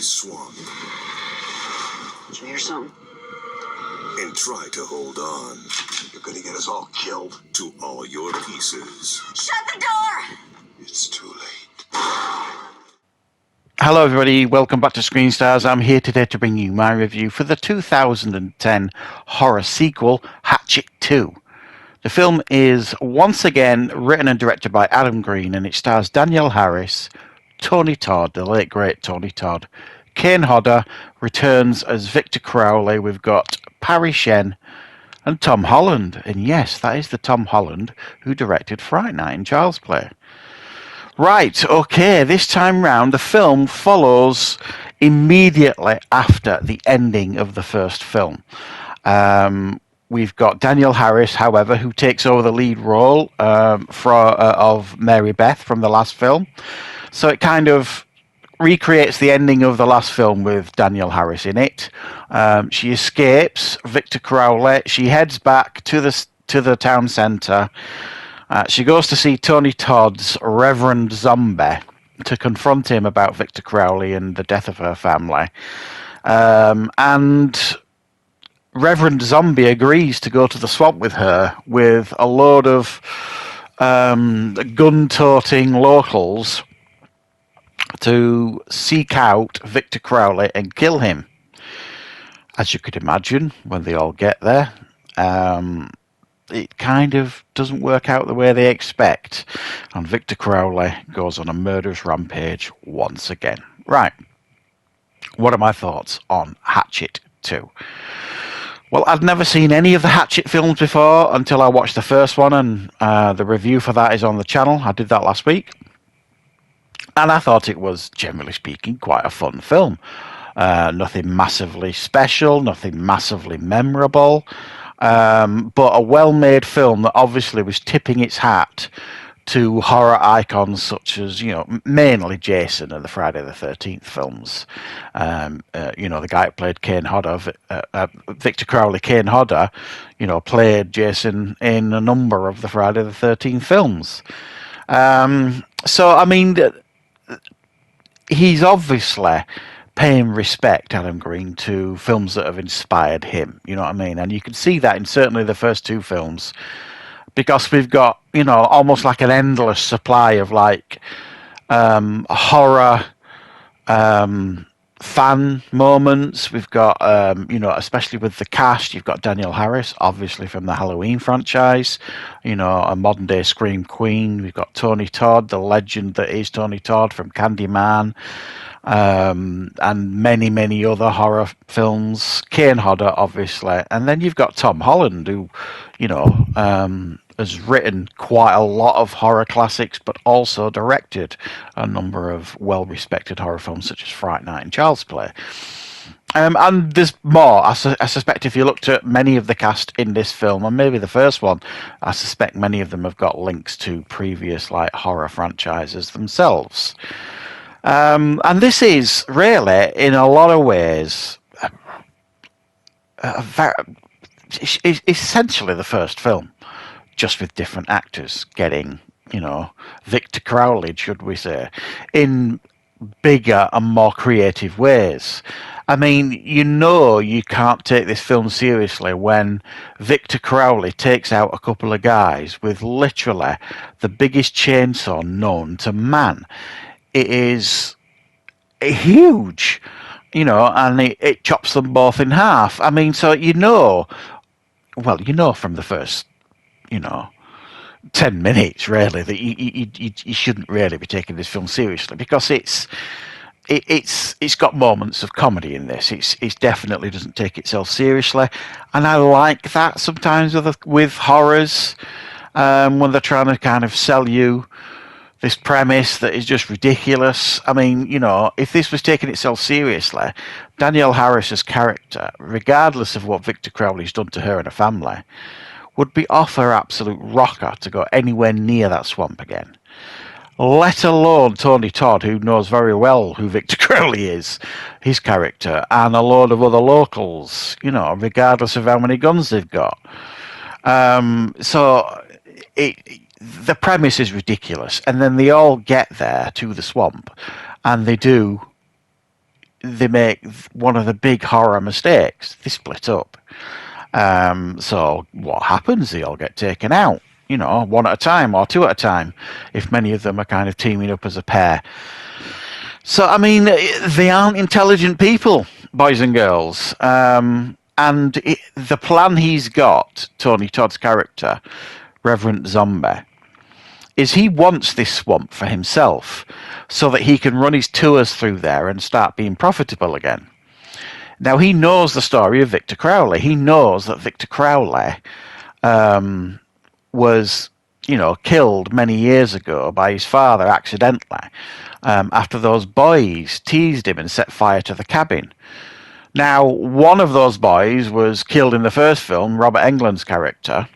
this swamp. Did you hear something? And try to hold on. You're gonna get us all killed. To all your pieces. Shut the door! It's too late. Hello everybody, welcome back to Screenstars. I'm here today to bring you my review for the 2010 horror sequel, Hatchet 2. The film is once again written and directed by Adam Green, and it stars Danielle Harris, Tony Todd, the late great Tony Todd. Kane Hodder returns as Victor Crowley. We've got Parry Shen and Tom Holland. And yes, that is the Tom Holland who directed Fright Night and Child's Play. Right, okay, this time round the film follows immediately after the ending of the first film. We've got Danielle Harris, however, who takes over the lead role of Mary Beth from the last film. So it kind of recreates the ending of the last film with Danielle Harris in it. She escapes Victor Crowley. She heads back to the town centre. She goes to see Tony Todd's Reverend Zombie to confront him about Victor Crowley and the death of her family. And Reverend Zombie agrees to go to the swamp with her with a load of gun-toting locals to seek out Victor Crowley and kill him. As you could imagine, when they all get there, it kind of doesn't work out the way they expect, and Victor Crowley goes on a murderous rampage once again. Right, what are my thoughts on Hatchet 2? Well, I'd never seen any of the Hatchet films before until I watched the first one, and the review for that is on the channel. I did that last week. And I thought it was, generally speaking, quite a fun film. Nothing massively special, nothing massively memorable, but a well-made film that obviously was tipping its hat to horror icons such as, mainly Jason and the Friday the 13th films. The guy who played Kane Hodder, Victor Crowley, Kane Hodder, played Jason in a number of the Friday the 13th films. He's obviously paying respect, Adam Green, to films that have inspired him, you know what I mean? And you can see that in certainly the first two films, because we've got, almost like an endless supply of horror fan moments. We've got, especially with the cast, you've got Danielle Harris, obviously from the Halloween franchise, a modern day Scream Queen. We've got Tony Todd, the legend that is Tony Todd from Candyman, and many, many other horror films. Kane Hodder, obviously. And then you've got Tom Holland, who, has written quite a lot of horror classics, but also directed a number of well-respected horror films such as Fright Night and Child's Play. And there's more. I suspect if you looked at many of the cast in this film, and maybe the first one, I suspect many of them have got links to previous horror franchises themselves. And this is really, in a lot of ways, essentially the first film, just with different actors getting, Victor Crowley, should we say, in bigger and more creative ways. I mean, you can't take this film seriously when Victor Crowley takes out a couple of guys with literally the biggest chainsaw known to man. It is huge, and it chops them both in half. I mean, so from the first 10 minutes, really, that you shouldn't really be taking this film seriously, because it's got moments of comedy in this. It definitely doesn't take itself seriously, and I like that sometimes with horrors, when they're trying to kind of sell you this premise that is just ridiculous. I mean, if this was taking itself seriously, Danielle Harris's character, regardless of what Victor Crowley's done to her and her family, would be off her absolute rocker to go anywhere near that swamp again. Let alone Tony Todd, who knows very well who Victor Crowley is, his character, and a load of other locals, regardless of how many guns they've got. The premise is ridiculous, and then they all get there to the swamp, and they do they make one of the big horror mistakes. They split up. So what happens? They all get taken out, one at a time or two at a time, if many of them are kind of teaming up as a pair. So, I mean, they aren't intelligent people, boys and girls. And the plan he's got, Tony Todd's character, Reverend Zombie, is he wants this swamp for himself so that he can run his tours through there and start being profitable again. Now, he knows the story of Victor Crowley. He knows that Victor Crowley was, killed many years ago by his father accidentally after those boys teased him and set fire to the cabin. Now, one of those boys was killed in the first film, Robert Englund's character,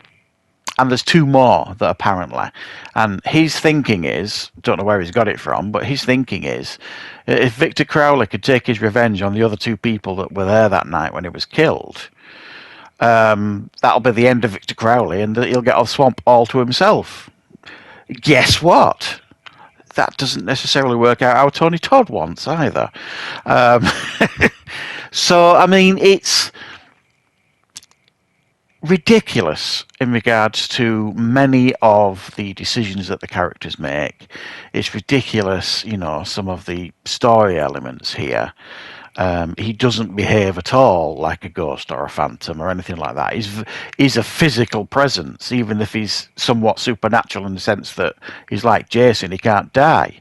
and there's two more that apparently. And his thinking is, don't know where he's got it from, but his thinking is, if Victor Crowley could take his revenge on the other two people that were there that night when he was killed, that'll be the end of Victor Crowley, and he'll get the swamp all to himself. Guess what? That doesn't necessarily work out how Tony Todd wants either. So, I mean, it's ridiculous in regards to many of the decisions that the characters make. It's ridiculous, some of the story elements here. He doesn't behave at all like a ghost or a phantom or anything like that. He's a physical presence, even if he's somewhat supernatural in the sense that he's like Jason, he can't die.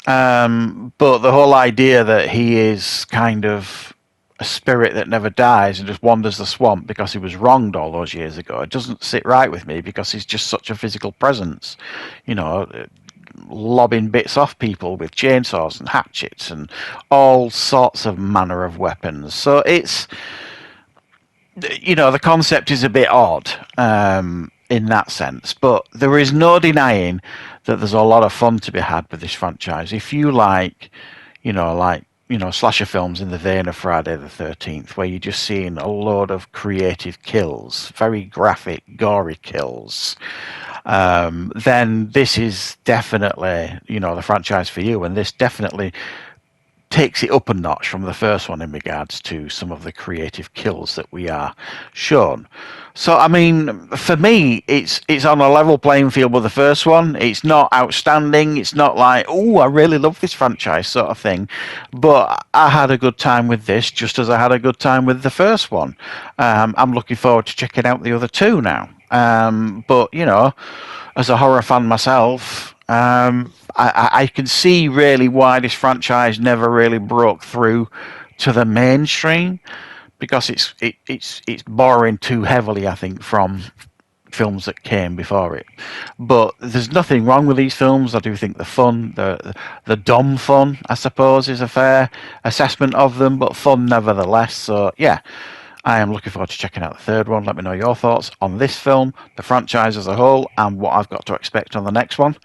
But the whole idea that he is kind of a spirit that never dies and just wanders the swamp because he was wronged all those years ago, it doesn't sit right with me, because he's just such a physical presence, lobbing bits off people with chainsaws and hatchets and all sorts of manner of weapons. So it's, the concept is a bit odd in that sense, but there is no denying that there's a lot of fun to be had with this franchise. If you like, slasher films in the vein of Friday the 13th, where you're just seeing a load of creative kills, very graphic, gory kills, then this is definitely, the franchise for you. And this definitely takes it up a notch from the first one in regards to some of the creative kills that we are shown. So, I mean, for me, it's on a level playing field with the first one. It's not outstanding. It's not like, oh, I really love this franchise sort of thing. But I had a good time with this, just as I had a good time with the first one. I'm looking forward to checking out the other two now. But, as a horror fan myself, I can see really why this franchise never really broke through to the mainstream, because it's borrowing too heavily, I think, from films that came before it. But there's nothing wrong with these films. I do think the fun, the dumb fun, I suppose, is a fair assessment of them, but fun nevertheless. So yeah, I am looking forward to checking out the third one. Let me know your thoughts on this film, the franchise as a whole, and what I've got to expect on the next one.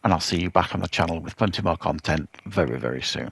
And I'll see you back on the channel with plenty more content very, very soon.